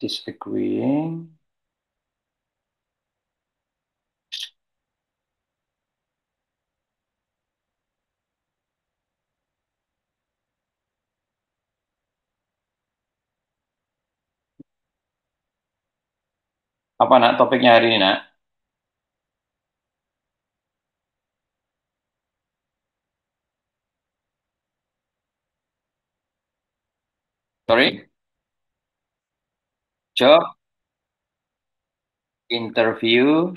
Disagreeing. Apa nak topiknya hari ini nak? Sorry? Job interview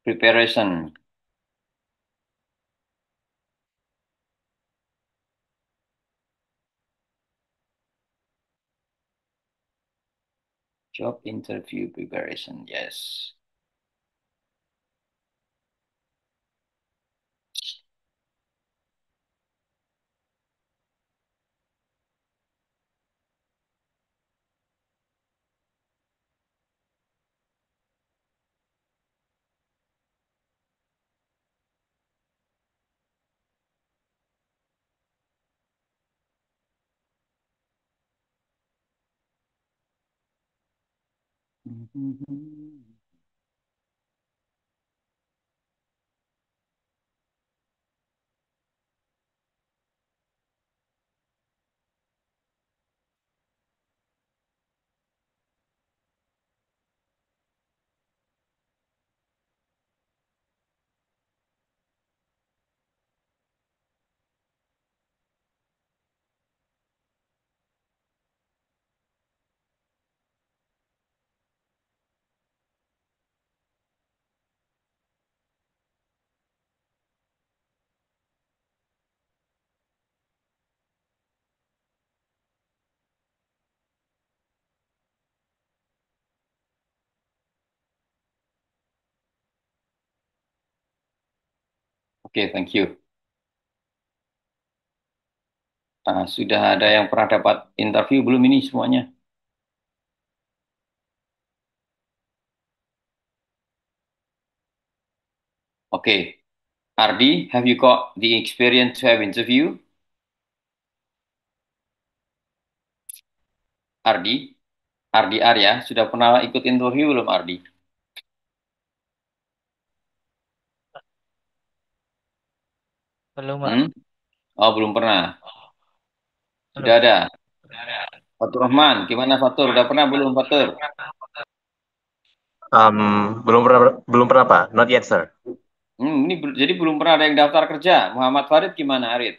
preparation. Job interview preparation. Yes. Oke, thank you. Sudah ada yang pernah dapat interview belum ini semuanya? Oke. Ardi, have you got the experience to have interview? Ardi, Ardi Arya, sudah pernah ikut interview belum Ardi? Belum, Hmm? Pak. Oh, belum pernah. Sudah Belum. ada. Fatur Rahman, gimana Fatur? Udah pernah belum Fatur? Belum pernah Pak. Not yet, sir. Ini jadi belum pernah ada yang daftar kerja. Muhammad Farid gimana, Arid?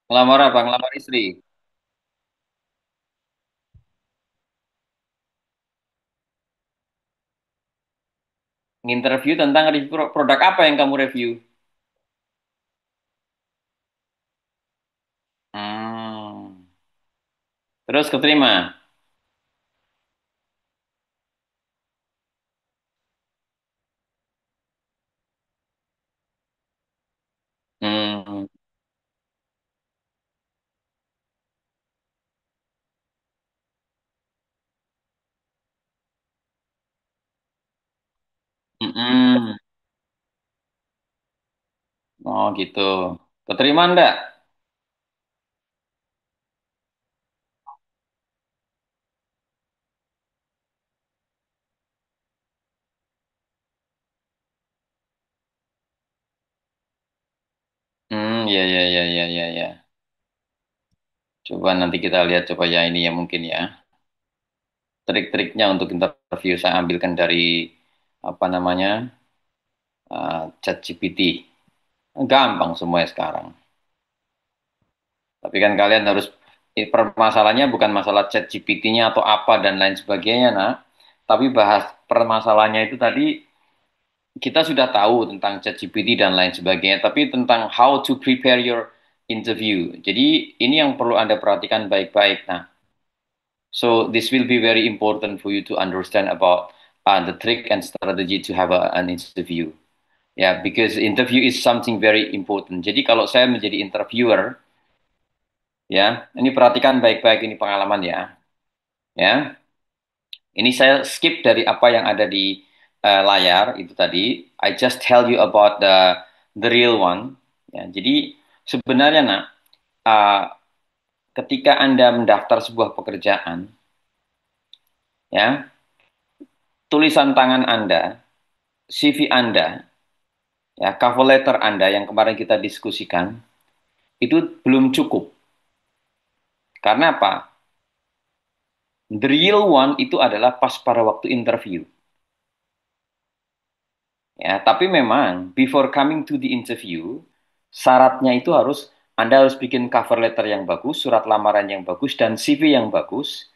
Ngelamar apa? Ngelamar istri. Nginterview tentang review produk apa yang kamu review? Hmm. Terus keterima? Hmm. Mm-mm. Oh gitu. Keterima enggak? Ya, ya, ya, ya, ya, ya. Coba nanti kita lihat coba ya ini ya mungkin ya. Trik-triknya untuk interview saya ambilkan dari apa namanya ChatGPT. Gampang semuanya sekarang. Tapi kan kalian harus permasalahannya bukan masalah ChatGPT-nya atau apa dan lain sebagainya, nah. Tapi bahas permasalahannya itu tadi kita sudah tahu tentang ChatGPT dan lain sebagainya, tapi tentang how to prepare your interview. Jadi ini yang perlu Anda perhatikan baik-baik. Nah, so this will be very important for you to understand about the trick and strategy to have an interview. Ya, because interview is something very important. Jadi kalau saya menjadi interviewer, ya, ini perhatikan baik-baik ini pengalaman ya. Ya, ini saya skip dari apa yang ada di layar itu tadi. I just tell you about the real one. Ya, jadi sebenarnya nak uh, ketika Anda mendaftar sebuah pekerjaan, ya, tulisan tangan Anda, CV Anda, ya, cover letter Anda yang kemarin kita diskusikan, itu belum cukup. Karena apa? The real one itu adalah pas pada waktu interview. Ya, tapi memang before coming to the interview, syaratnya itu harus Anda harus bikin cover letter yang bagus, surat lamaran yang bagus, dan CV yang bagus,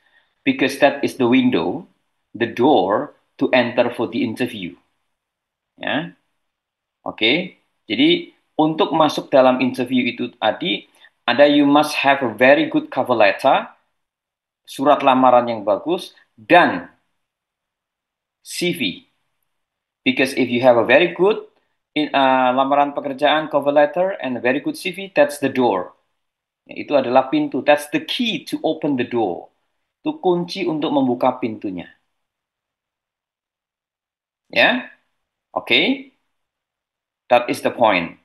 because that is the window, the door to enter for the interview. Ya, oke. Jadi untuk masuk dalam interview itu tadi, you must have a very good cover letter, surat lamaran yang bagus, dan CV. Because if you have a very good lamaran pekerjaan, cover letter, and a very good CV, that's the door. Itu adalah pintu. That's the key to open the door. Itu kunci untuk membuka pintunya. Ya, oke. Okay? That is the point.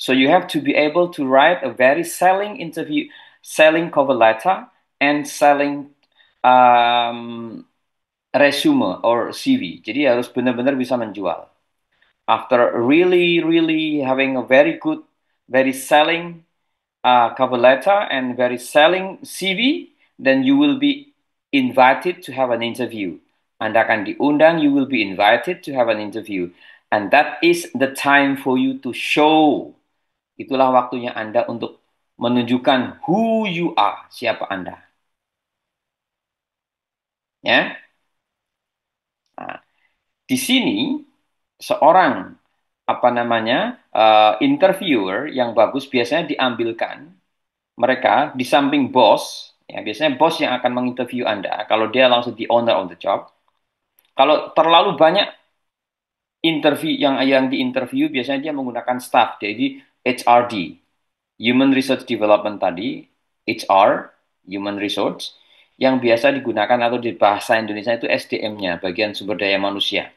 So you have to be able to write a very selling interview, selling cover letter, and selling um, resume or CV. Jadi harus benar-benar bisa menjual. After really having a very good, very selling cover letter and very selling CV, then you will be invited to have an interview. Anda akan diundang, you will be invited to have an interview. And that is the time for you to show. Itulah waktunya Anda untuk menunjukkan who you are, siapa Anda. Ya. Nah, di sini seorang interviewer yang bagus biasanya diambilkan mereka di samping bos, ya biasanya bos yang akan menginterview Anda kalau dia langsung di owner on the job. Kalau terlalu banyak interview yang diinterview biasanya dia menggunakan staff, jadi HRD, Human Resource Development tadi, HR, Human Resource, yang biasa digunakan atau di bahasa Indonesia itu SDM-nya, bagian sumber daya manusia.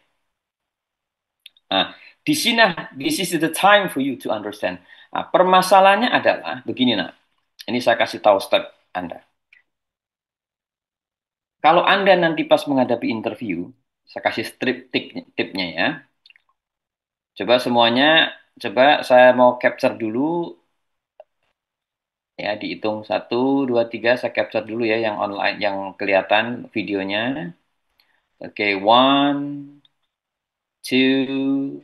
Nah, di sini, this is the time for you to understand. Nah, permasalahannya adalah begini, nah. Ini saya kasih tahu step Anda. Kalau Anda nanti pas menghadapi interview, saya kasih tipnya ya. Coba semuanya, coba saya mau capture dulu, ya dihitung 1, 2, 3, saya capture dulu ya yang online, yang kelihatan videonya. Oke, 1, 2,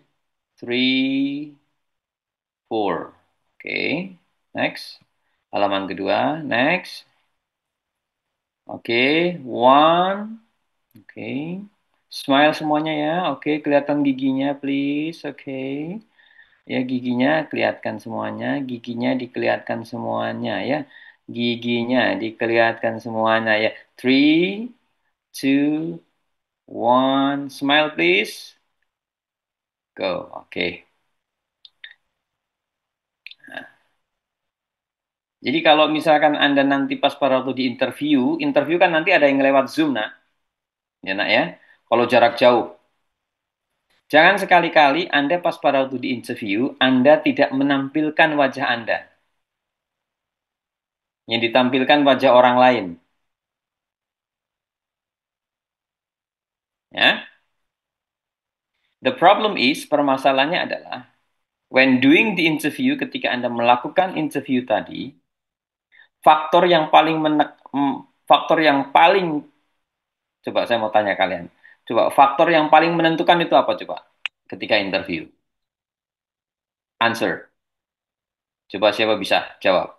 3, 4. Oke, next. Halaman kedua, next. Oke, one. Oke. Smile semuanya ya. Oke, kelihatan giginya please. Oke. Ya, giginya kelihatan semuanya. Giginya dikelihatkan semuanya ya. Giginya dikelihatkan semuanya ya. Three, two, one. Smile please. Go. Oke. Jadi kalau misalkan Anda nanti pas pada waktu di interview, interview kan nanti ada yang lewat Zoom, nak. Ya, nak ya. Kalau jarak jauh. Jangan sekali-kali Anda pas pada waktu di interview, Anda tidak menampilkan wajah Anda. Yang ditampilkan wajah orang lain. Ya. The problem is, permasalahannya adalah, when doing the interview, ketika Anda melakukan interview tadi, faktor yang paling coba saya mau tanya kalian. Coba, faktor yang paling menentukan itu apa coba? Ketika interview. Answer. Coba siapa bisa jawab?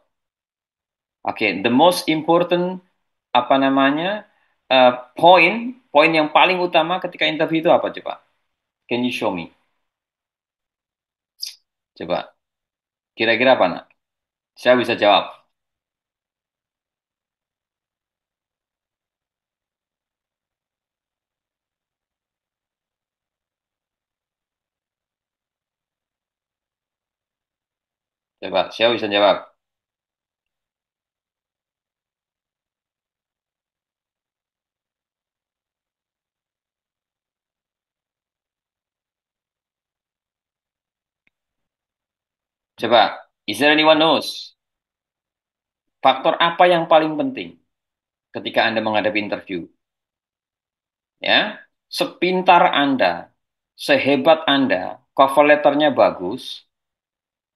Oke, the most important apa namanya poin poin yang paling utama ketika interview itu apa coba? Can you show me? Coba, kira-kira apa nak? Saya bisa jawab. Coba, siapa bisa jawab? Coba, is there anyone knows? Faktor apa yang paling penting ketika Anda menghadapi interview? Ya, sepintar Anda, sehebat Anda, cover letternya bagus,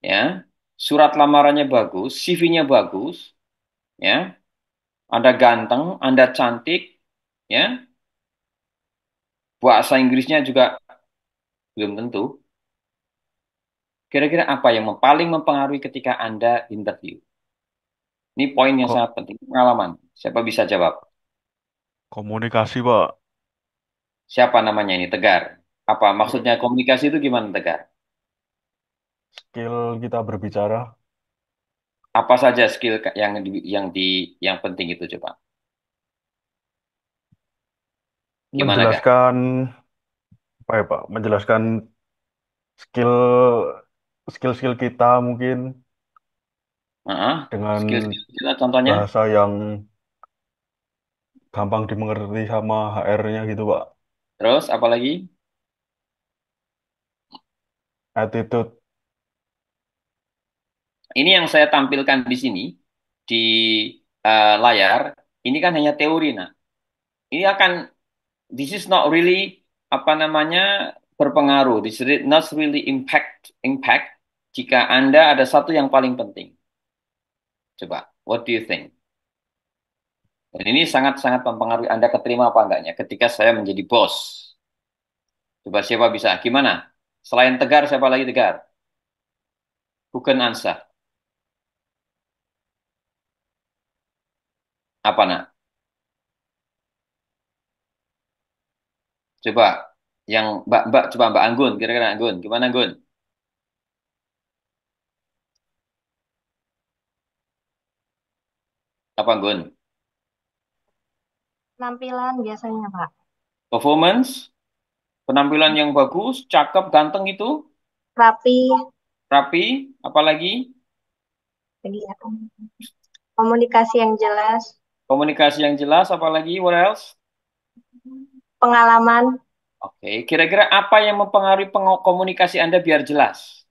ya, surat lamarannya bagus, CV-nya bagus, ya, Anda ganteng, Anda cantik, ya, bahasa Inggrisnya juga belum tentu. Kira-kira apa yang paling mempengaruhi ketika Anda interview? Ini poin yang Kok sangat penting. Pengalaman. Siapa bisa jawab? komunikasi, Pak? Siapa namanya ini? Tegar. Apa maksudnya komunikasi itu gimana Tegar? Skill kita berbicara, Apa saja skill yang penting itu coba? Gimana Kak? menjelaskan apa ya, Pak? Menjelaskan skill skill-skill kita mungkin Heeh. dengan Skill-skill kita contohnya. bahasa yang gampang dimengerti sama HR-nya gitu, Pak. Terus apa lagi? Attitude. Ini yang saya tampilkan di sini di layar. Ini kan hanya teori, nah. Ini akan this is not really apa namanya berpengaruh. This is not really impact jika Anda ada satu yang paling penting. Coba, what do you think? Dan ini sangat-sangat mempengaruhi Anda keterima apa enggaknya ketika saya menjadi bos. Coba siapa bisa? Gimana? Selain Tegar, siapa lagi Tegar? Bukan Ansah. Apa nak? Coba yang Mbak coba Mbak Anggun, kira-kira Anggun, gimana Anggun? Apa Anggun? Penampilan biasanya, Pak. Performance, penampilan yang bagus, cakep, ganteng itu, Rapi, rapi, apalagi jadi apa? Komunikasi yang jelas, komunikasi yang jelas, apalagi what else? pengalaman, Oke, kira-kira apa yang mempengaruhi komunikasi Anda biar jelas?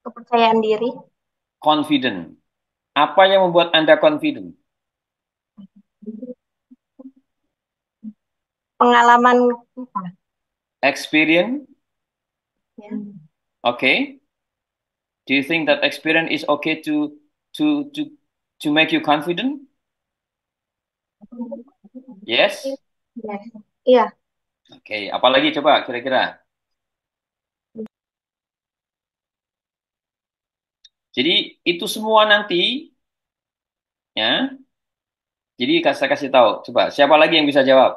kepercayaan diri, Confident. Apa yang membuat Anda confident? pengalaman kita. Experience. Ya. Okay. Do you think that experience is okay to to to make you confident? Yes. Ya. Iya, Oke, apalagi coba kira-kira. Jadi itu semua nanti ya. Jadi saya kasih tahu. Coba siapa lagi yang bisa jawab?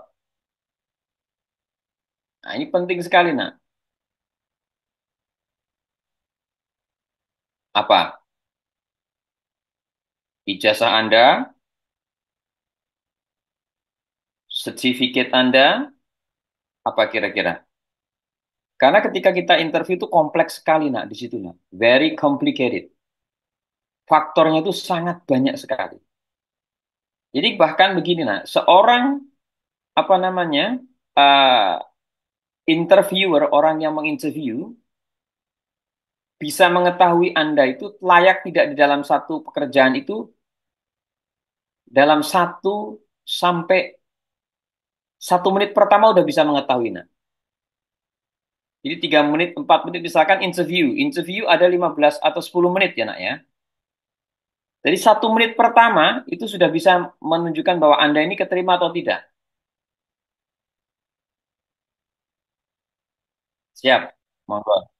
Nah, ini penting sekali, nak. Apa? Ijazah Anda, sertifikat Anda, apa kira-kira? Karena ketika kita interview itu kompleks sekali, nak, di situ, nak. Very complicated. Faktornya itu sangat banyak sekali. Jadi bahkan begini, nak, seorang apa namanya uh, interviewer, orang yang menginterview bisa mengetahui Anda itu layak tidak di dalam satu pekerjaan itu dalam 1 sampai 1 menit pertama udah bisa mengetahui, nak. Jadi 3 menit, 4 menit misalkan interview ada 15 atau 10 menit ya nak ya. Jadi 1 menit pertama itu sudah bisa menunjukkan bahwa Anda ini keterima atau tidak. Siap, monggo.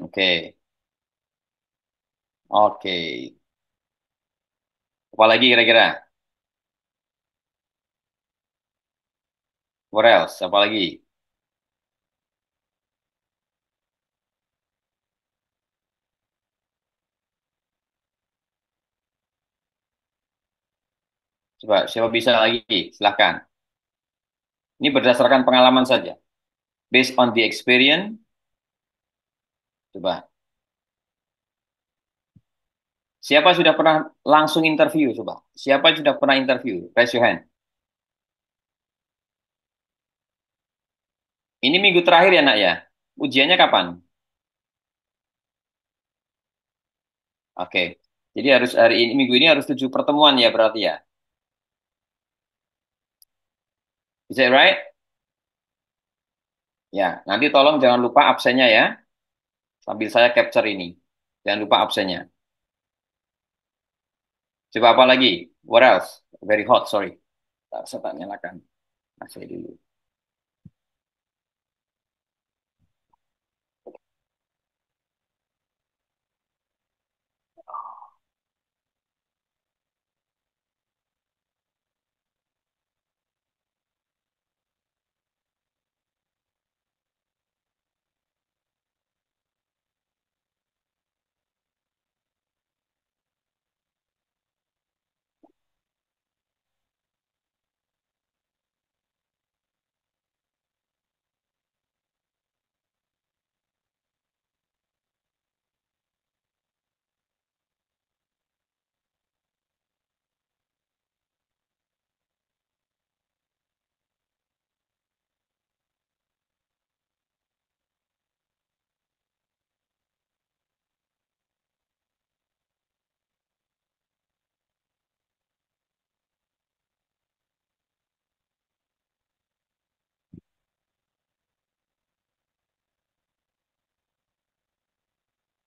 Oke. Oke. Apalagi kira-kira? What else? Apalagi? Coba, siapa bisa lagi? Silahkan. Ini berdasarkan pengalaman saja. Based on the experience, coba. Siapa sudah pernah langsung interview? Coba. Siapa sudah pernah interview? Raise your hand. Ini minggu terakhir ya, nak ya? Ujiannya kapan? Oke. Jadi harus hari ini, minggu ini harus 7 pertemuan ya berarti ya. Is that right? Ya, nanti tolong jangan lupa absennya ya. Sambil saya capture ini. Jangan lupa absennya. Coba apa lagi? What else? Very hot, sorry. Saya tak nyalakan. Masih dulu.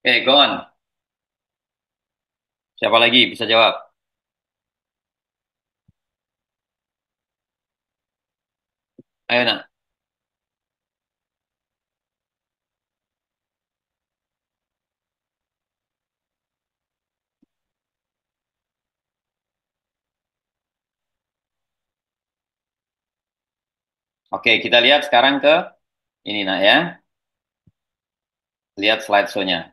Oke, go on. Siapa lagi bisa jawab? Ayo, nak. Oke, kita lihat sekarang ke ini, nak ya. Lihat slideshow-nya.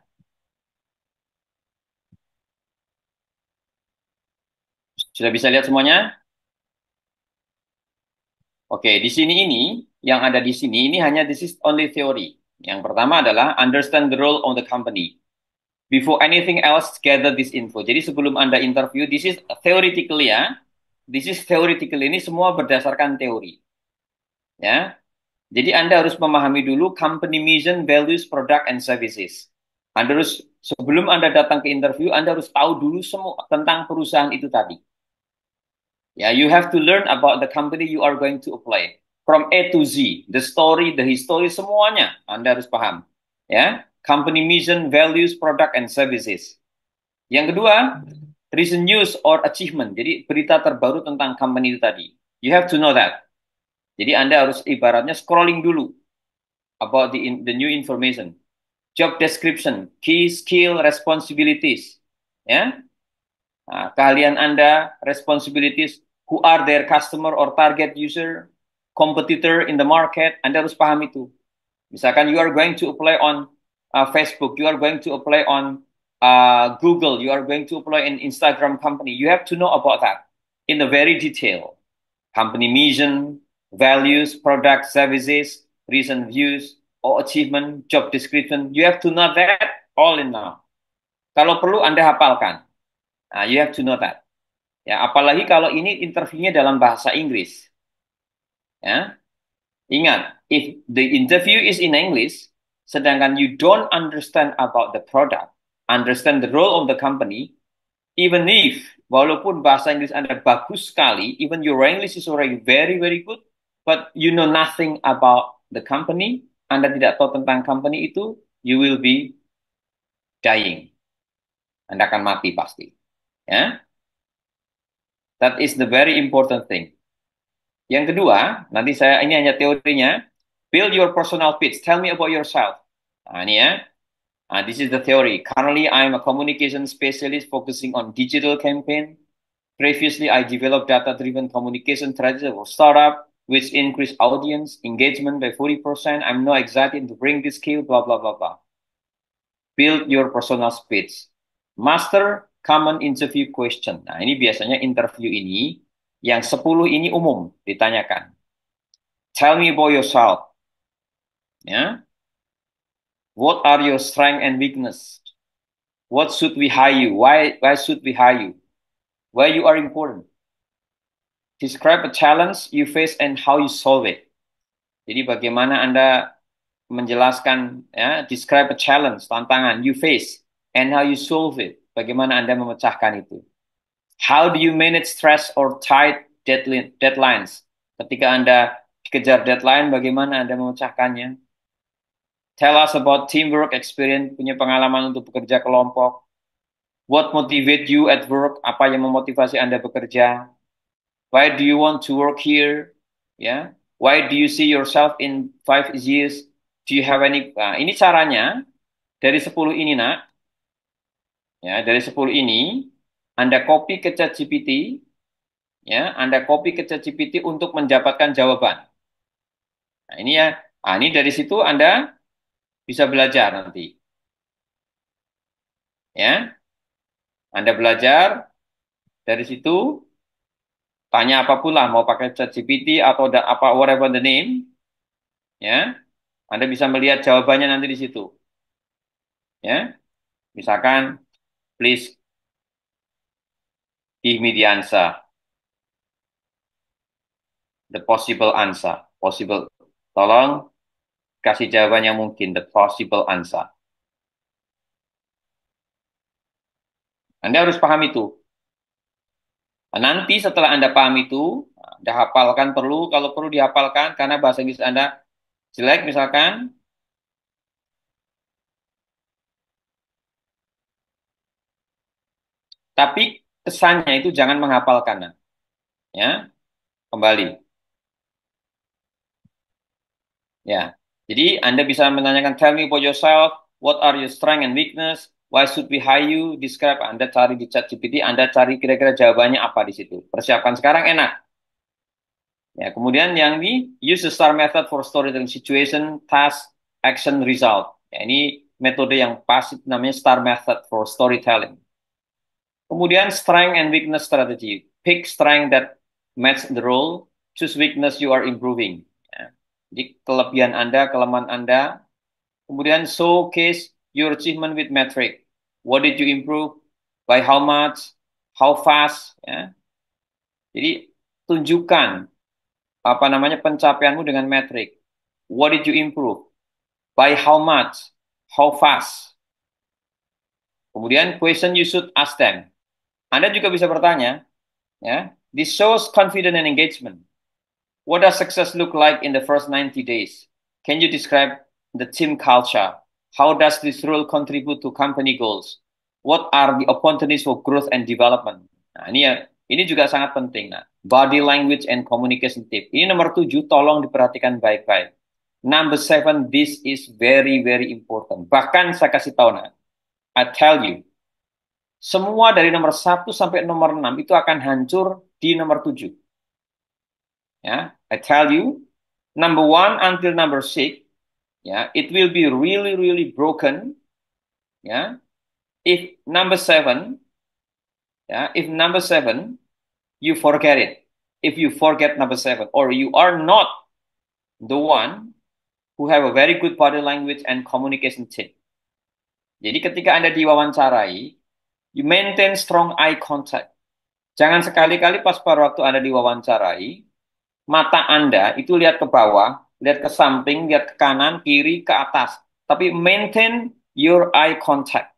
Sudah bisa lihat semuanya? Oke, di sini ini, yang ada di sini, ini hanya this is only theory. Yang pertama adalah understand the role of the company. Before anything else, gather this info. Jadi sebelum Anda interview, this is theoretically ya. This is theoretical, ini semua berdasarkan teori. Ya. Jadi Anda harus memahami dulu company mission, values, product, and services. Anda harus, sebelum Anda datang ke interview, Anda harus tahu dulu semua tentang perusahaan itu tadi. Ya, you have to learn about the company you are going to apply. From A to Z, the story, the history, semuanya Anda harus paham. Ya, company mission, values, product, and services. Yang kedua, recent news or achievement. Jadi berita terbaru tentang company itu tadi. You have to know that. Jadi Anda harus ibaratnya scrolling dulu about the new information. Job description, key skill, responsibilities. Ya, nah, keahlian Anda, responsibilities, who are their customer or target user, competitor in the market, Anda harus paham itu. Misalkan you are going to apply on Facebook, you are going to apply on Google, you are going to apply in Instagram company, you have to know about that in a very detail. Company mission, values, product, services, recent views, or achievement, job description, you have to know that all in now. Kalau perlu Anda hafalkan. You have to know that. Ya, apalagi kalau ini interviewnya dalam bahasa Inggris. Ya, ingat, if the interview is in English, sedangkan you don't understand about the product, understand the role of the company, even if walaupun bahasa Inggris Anda bagus sekali, even your English is already very very good, but you know nothing about the company, Anda tidak tahu tentang company itu, you will be dying. Anda akan mati pasti. Ya, that is the very important thing. Yang kedua, nanti saya ini hanya teorinya. Build your personal pitch. Tell me about yourself. Nah, ini ya. This is the theory. Currently, I'm a communication specialist focusing on digital campaign. Previously, I developed data-driven communication strategy for startup, which increased audience engagement by 40%. I'm now excited to bring this skill, blah, blah, blah, blah. Build your personal speech. Master common interview question. Nah, ini biasanya interview ini Yang 10 ini umum ditanyakan. Tell me about yourself. Ya. What are your strength and weakness? What should we hire you? Why should we hire you? Why you are important? Describe a challenge you face and how you solve it. Jadi bagaimana Anda menjelaskan, ya, describe a challenge, tantangan you face and how you solve it. Bagaimana Anda memecahkan itu. How do you manage stress or tight deadlines? Ketika Anda dikejar deadline, bagaimana Anda memecahkannya? Tell us about teamwork experience, punya pengalaman untuk bekerja kelompok. What motivate you at work? Apa yang memotivasi Anda bekerja? Why do you want to work here? Ya, why do you see yourself in 5 years? Do you have any? Nah, ini caranya dari 10 ini, nak. Ya, dari 10 ini Anda copy ke ChatGPT, ya, Anda copy ke ChatGPT untuk mendapatkan jawaban. Nah, ini ya. Nah, ini dari situ Anda bisa belajar nanti. Ya. Anda belajar dari situ, tanya apapun lah, mau pakai ChatGPT atau apa whatever the name, ya. Anda bisa melihat jawabannya nanti di situ. Ya. Misalkan, please give me the answer. The possible answer. Possible. Tolong kasih jawaban yang mungkin. The possible answer. Anda harus paham itu. Nanti setelah Anda paham itu, Anda hafalkan kalau perlu dihafalkan, karena bahasa Inggris Anda jelek misalkan, tapi kesannya itu jangan menghafalkan. Ya, kembali. Ya, jadi Anda bisa menanyakan, tell me about yourself, what are your strength and weakness, why should we hire you, describe. Anda cari di ChatGPT, Anda cari kira-kira jawabannya apa di situ. Persiapkan sekarang enak. Ya, kemudian yang di use the STAR method for storytelling: situation, task, action, result. Ya, ini metode yang pasti namanya STAR method for storytelling. Kemudian strength and weakness strategy. Pick strength that match the role, choose weakness you are improving. Ya. Jadi kelebihan Anda, kelemahan Anda. Kemudian showcase your achievement with metric. What did you improve? By how much? How fast? Ya. Jadi tunjukkan apa namanya pencapaianmu dengan metrik. What did you improve? By how much? How fast? Kemudian question you should ask them. Anda juga bisa bertanya, ya. This shows confidence and engagement. What does success look like in the first 90 days? Can you describe the team culture? How does this role contribute to company goals? What are the opportunities for growth and development? Nah, ini ya, ini juga sangat penting. Nah, body language and communication tip. Ini nomor 7, tolong diperhatikan baik-baik. Number 7, this is very, very important. Bahkan saya kasih tahu, nah, I tell you, semua dari nomor 1 sampai nomor 6 itu akan hancur di nomor 7. Ya, I tell you, number 1 until number 6, ya, it will be really, really broken. Ya, if number 7, ya, if number 7, you forget it. If you forget number 7, or you are not the one who have a very good body language and communication tip. Jadi ketika Anda diwawancarai, you maintain strong eye contact. Jangan sekali-kali pas pada waktu Anda diwawancarai, mata Anda itu lihat ke bawah, lihat ke samping, lihat ke kanan, kiri, ke atas. Tapi maintain your eye contact.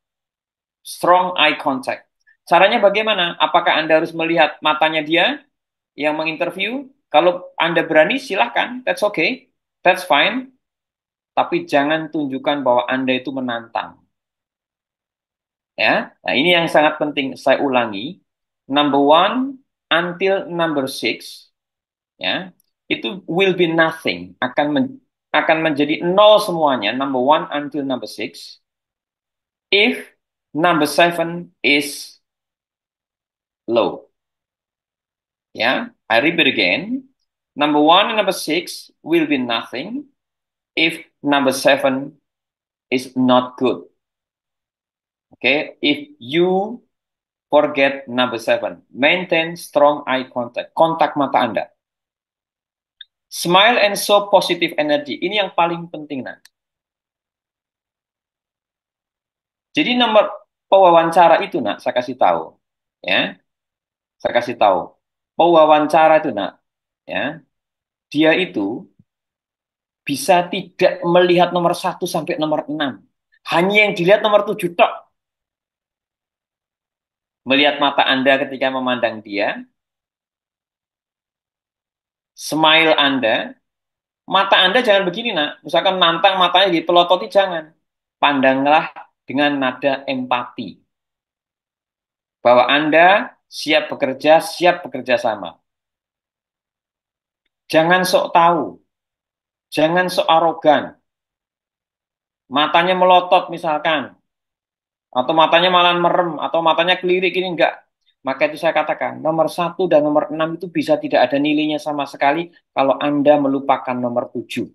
Strong eye contact. Caranya bagaimana? Apakah Anda harus melihat matanya dia yang menginterview? Kalau Anda berani, silahkan. That's okay. That's fine. Tapi jangan tunjukkan bahwa Anda itu menantang. Ya, nah ini yang sangat penting. Saya ulangi. Number 1 until number 6, ya, itu will be nothing. Akan menjadi nol semuanya. Number 1 until number 6. If number 7 is low. Ya, I repeat again. Number 1 and number 6 will be nothing if number 7 is not good. Okay, if you forget number 7. Maintain strong eye contact. Kontak mata Anda. Smile and show positive energy. Ini yang paling penting, nah. Jadi nomor pewawancara itu, nak, saya kasih tahu, ya. Saya kasih tahu. Pewawancara itu, nak, ya. Dia itu bisa tidak melihat nomor 1 sampai nomor 6. Hanya yang dilihat nomor 7 tok. Melihat mata Anda ketika memandang dia, smile Anda, mata Anda jangan begini, nak. Misalkan nantang matanya dipelototi, jangan. Pandanglah dengan nada empati. Bahwa Anda siap bekerja sama. Jangan sok tahu, jangan sok arogan. Matanya melotot misalkan, atau matanya malah merem, atau matanya kelirik ini enggak. Maka itu saya katakan, nomor 1 dan nomor 6 itu bisa tidak ada nilainya sama sekali kalau Anda melupakan nomor 7.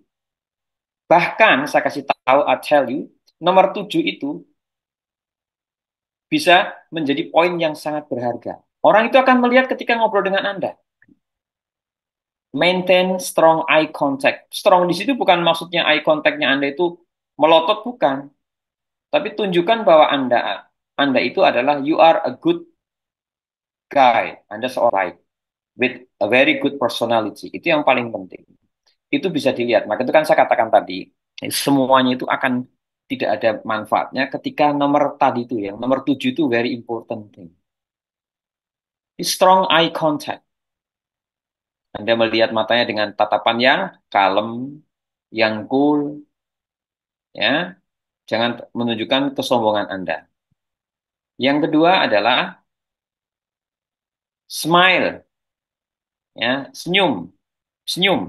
Bahkan saya kasih tahu, I tell you, nomor 7 itu bisa menjadi poin yang sangat berharga. Orang itu akan melihat ketika ngobrol dengan Anda. Maintain strong eye contact. Strong di situ bukan maksudnya eye contact-nya Anda itu melotot, bukan. Tapi tunjukkan bahwa Anda itu adalah you are a good guy. Anda seorang baik with a very good personality. Itu yang paling penting. Itu bisa dilihat. Maka itu kan saya katakan tadi, semuanya itu akan tidak ada manfaatnya ketika nomor tadi itu, yang nomor 7 itu very important thing. Strong eye contact. Anda melihat matanya dengan tatapan yang kalem, yang cool, ya. Jangan menunjukkan kesombongan Anda. Yang kedua adalah smile, ya, senyum, senyum,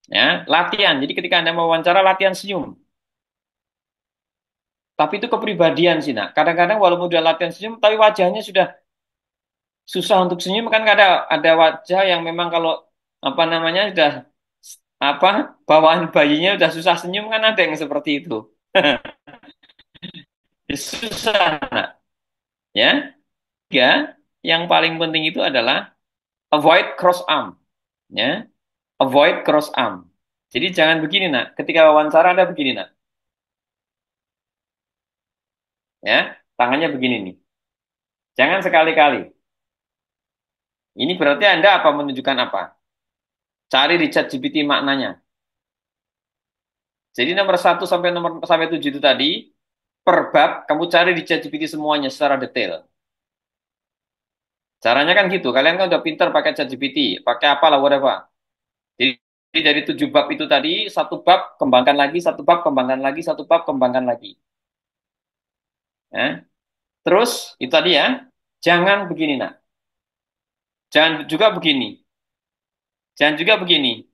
ya, latihan. Jadi ketika Anda mau wawancara, latihan senyum. Tapi itu kepribadian sih, nak. Kadang-kadang walaupun udah latihan senyum, tapi wajahnya sudah susah untuk senyum, kan ada wajah yang memang kalau apa namanya sudah apa bawaan bayinya udah susah senyum, kan ada yang seperti itu. Susah, nak. Ya. Tiga, yang paling penting itu adalah avoid cross arm, ya. Avoid cross arm. Jadi jangan begini, nak. Ketika wawancara Anda begini, nak. Ya, tangannya begini nih. Jangan sekali-kali. Ini berarti Anda apa menunjukkan apa? Cari di ChatGPT maknanya. Jadi nomor 1 sampai 7 itu tadi, per bab kamu cari di ChatGPT semuanya secara detail. Caranya kan gitu. Kalian kan udah pinter pakai ChatGPT, pakai apalah whatever. Jadi dari 7 bab itu tadi, 1 bab kembangkan lagi, 1 bab kembangkan lagi, 1 bab kembangkan lagi. Ya. Terus itu tadi ya, jangan begini, nak. Jangan juga begini. Jangan juga begini.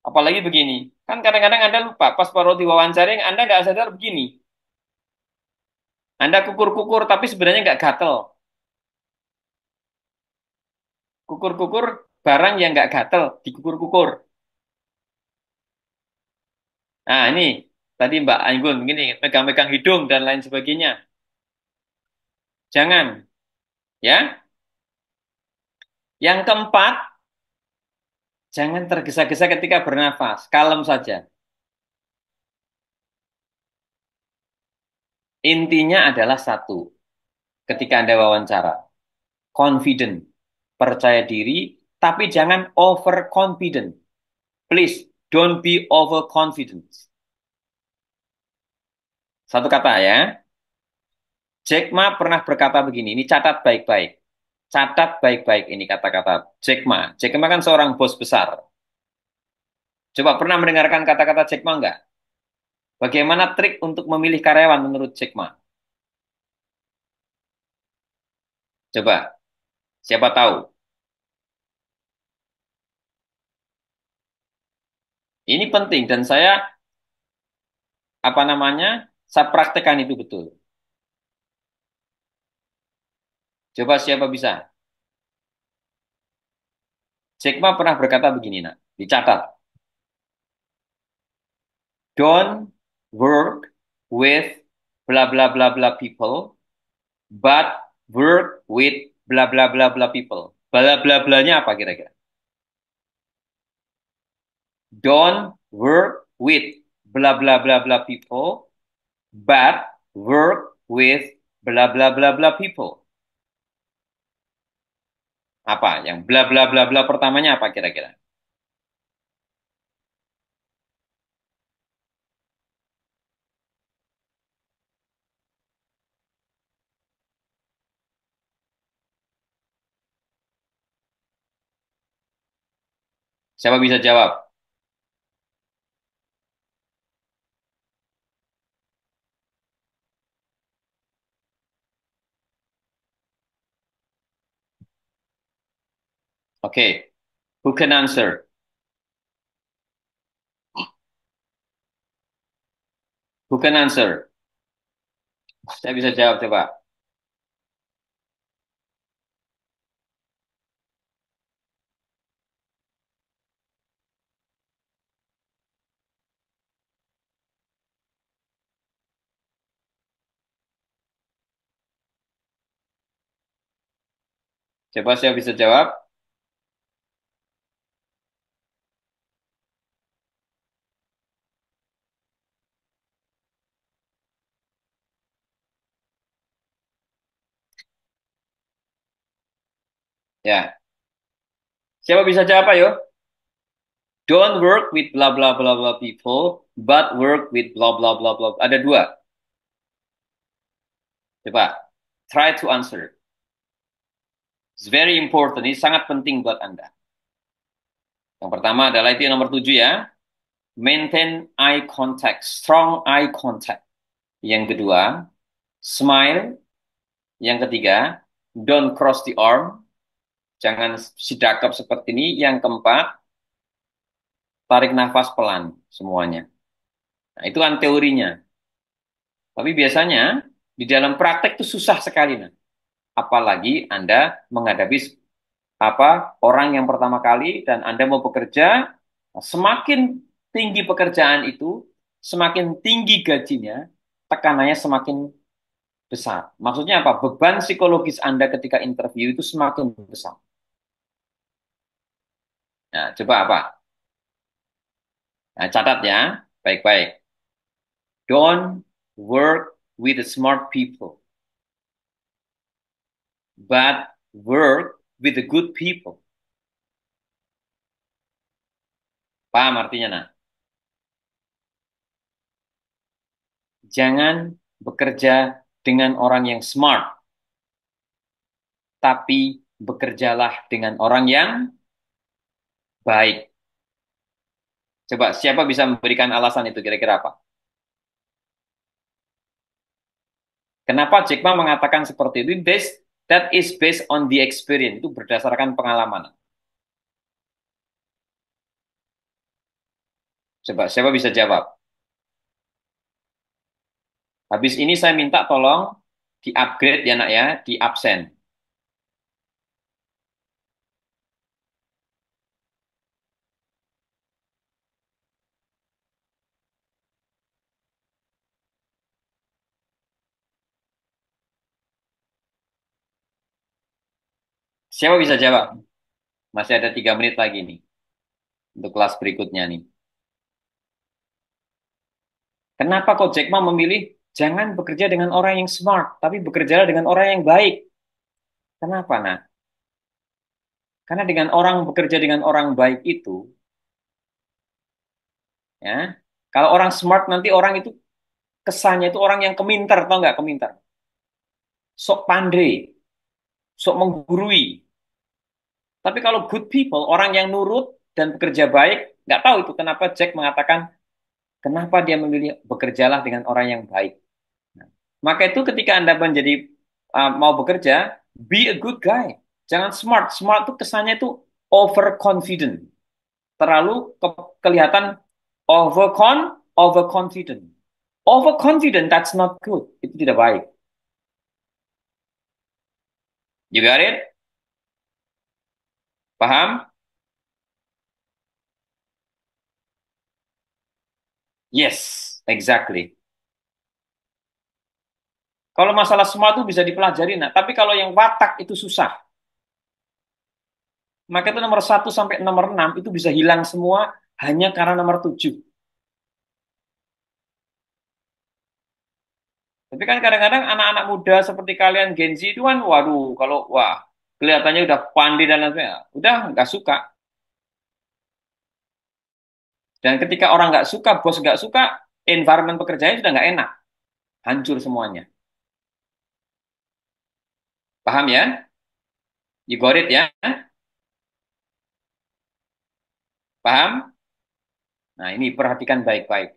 Apalagi begini. Kan kadang-kadang Anda lupa, pas baru diwawancara, Anda nggak sadar begini. Anda kukur-kukur, tapi sebenarnya nggak gatel. Kukur-kukur barang yang nggak gatel, dikukur-kukur. Nah, ini tadi Mbak Anggun, begini, megang-megang hidung dan lain sebagainya. Jangan, ya. Yang keempat, jangan tergesa-gesa ketika bernafas. Kalem saja. Intinya adalah satu. Ketika Anda wawancara. Confident. Percaya diri. Tapi jangan overconfident. Please, don't be overconfident. Satu kata ya. Jack Ma pernah berkata begini. Ini catat baik-baik. Catat baik-baik ini kata-kata Jack Ma. Jack Ma kan seorang bos besar. Coba pernah mendengarkan kata-kata Jack Ma enggak? Bagaimana trik untuk memilih karyawan menurut Jack Ma? Coba, siapa tahu? Ini penting dan saya apa namanya? Saya praktekkan itu betul. Coba siapa bisa? Jack Ma pernah berkata begini, nak. Dicatat. Don't work with bla bla bla bla people but work with bla bla bla bla people. Bla bla blanya apa kira-kira? Don't work with bla bla bla bla people, but work with bla bla bla bla people. Apa? Yang bla bla bla bla pertamanya apa kira-kira? Siapa bisa jawab? Oke, who can answer? Who can answer? Saya bisa jawab coba. Coba saya bisa jawab. Ya, siapa bisa jawab ayo? Don't work with bla bla bla bla people, but work with bla bla bla bla. Ada dua. Coba, try to answer. It's very important. Ini sangat penting buat Anda. Yang pertama adalah itu yang nomor 7 ya. Maintain eye contact, strong eye contact. Yang kedua, smile. Yang ketiga, don't cross the arm. Jangan sidakap seperti ini. Yang keempat, tarik nafas pelan semuanya. Nah, itu kan teorinya. Tapi biasanya di dalam praktek itu susah sekali. Nah. Apalagi Anda menghadapi orang yang pertama kali dan Anda mau bekerja, semakin tinggi pekerjaan itu, semakin tinggi gajinya, tekanannya semakin besar. Maksudnya apa? Beban psikologis Anda ketika interview itu semakin besar. Nah, coba apa? Nah, catat ya, baik-baik. Don't work with the smart people, but work with the good people. Paham artinya, nah? Jangan bekerja dengan orang yang smart, tapi bekerjalah dengan orang yang baik. Coba, siapa bisa memberikan alasan itu kira-kira apa? Kenapa Jack Ma mengatakan seperti itu? That is based on the experience. Itu berdasarkan pengalaman. Coba, siapa bisa jawab? Habis ini saya minta tolong di-upgrade ya nak ya, di absen. Siapa bisa jawab? Masih ada 3 menit lagi nih untuk kelas berikutnya nih. Kenapa kok Jack Ma memilih jangan bekerja dengan orang yang smart, tapi bekerja dengan orang yang baik? Kenapa, nah? Karena dengan orang bekerja dengan orang baik itu, ya, kalau orang smart nanti orang itu kesannya itu orang yang keminter, tau nggak keminter? Sok pandai, sok menggurui. Tapi kalau good people, orang yang nurut dan bekerja baik, nggak tahu itu kenapa Jack mengatakan kenapa dia memilih bekerjalah dengan orang yang baik. Nah, maka itu ketika Anda menjadi mau bekerja, be a good guy. Jangan smart. Smart itu kesannya itu overconfident. Terlalu kelihatan overconfident. Overconfident, that's not good. Itu tidak baik. You got it? Paham? Yes, exactly. Kalau masalah semua itu bisa dipelajari, nak. Tapi kalau yang watak itu susah. Maka itu nomor 1 sampai nomor 6 itu bisa hilang semua hanya karena nomor 7. Tapi kan kadang-kadang anak-anak muda seperti kalian Gen Z itu kan, waduh, kalau wah kelihatannya udah pandai dan lain sebagainya, udah nggak suka. Dan ketika orang nggak suka, bos nggak suka, environment pekerjaannya sudah nggak enak, hancur semuanya. Paham ya? You got it ya? Paham? Nah ini perhatikan baik-baik.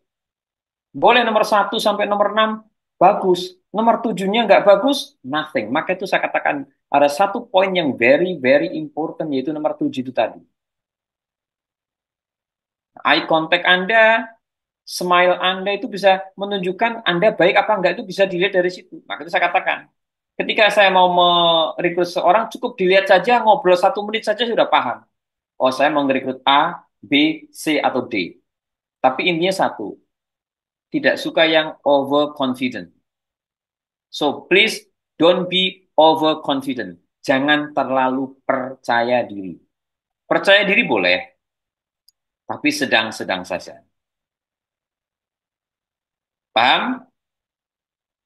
Boleh nomor 1 sampai nomor 6 bagus, nomor 7-nya nggak bagus, nothing. Maka itu saya katakan ada satu poin yang very very important yaitu nomor 7 itu tadi. Eye contact Anda, smile Anda itu bisa menunjukkan Anda baik apa enggak itu bisa dilihat dari situ. Maka itu saya katakan, ketika saya mau merekrut seorang cukup dilihat saja ngobrol 1 menit saja sudah paham. Oh saya mau merekrut A, B, C atau D. Tapi intinya satu, tidak suka yang overconfident. So please don't be overconfident. Jangan terlalu percaya diri. Percaya diri boleh, tapi sedang-sedang saja. Paham?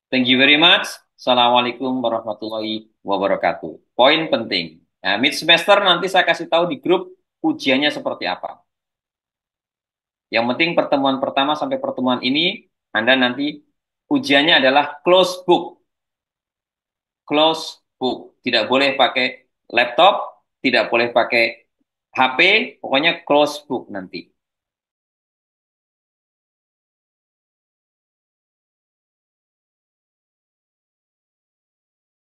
Thank you very much. Assalamualaikum warahmatullahi wabarakatuh. Poin penting. Nah, mid semester nanti saya kasih tahu di grup ujiannya seperti apa. Yang penting pertemuan pertama sampai pertemuan ini, Anda nanti ujiannya adalah close book. Close book. Tidak boleh pakai laptop, tidak boleh pakai HP, pokoknya close book nanti.